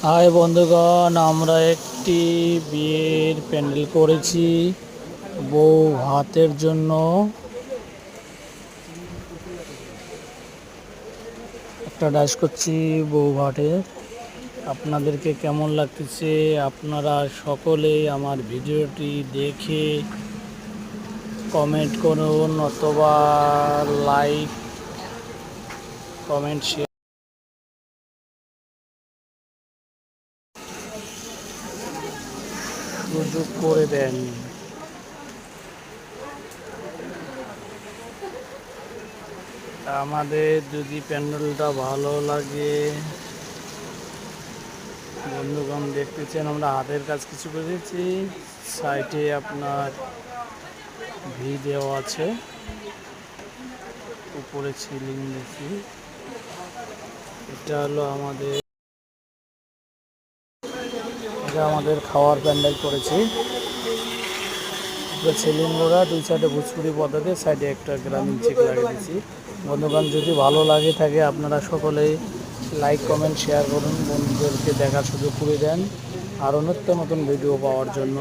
High বন্ধুগণ, আমরা একটি বিয়ের প্যান্ডেল করেছি বউ ভাতের জন্য। একটা ডান্স করছি বউ ভাতের। আপনাদেরকে কেমন লাগতেছে আপনারা সকলেই আমার ভিডিওটি দেখে কমেন্ট করুন অথবা লাইক কমেন্ট শেয়ার সুযোগ করে দেন। আমাদের যদি প্যান্ডেলটা ভালো লাগে, বন্ধুগণ দেখতেছেন আমরা হাতের কাজ কিছু করেছি। সাইডে আপনার ভি দেওয়া আছে, উপরে সিলিং দিচ্ছি। এটা আমাদের খাওয়ার প্যান্ডেল করেছি। সিলিং ওরা দুই সাইডে ভোজপুরি পদ্ধতি, সাইডে একটা গ্রামীণ চেক লাগিয়ে দিয়েছি। বন্ধুগণ যদি ভালো লাগে থাকে আপনারা সকলেই লাইক কমেন্ট শেয়ার করুন, বন্ধুদেরকে দেখার সুযোগ করে দেন আরও নিত্য নতুন ভিডিও পাওয়ার জন্য।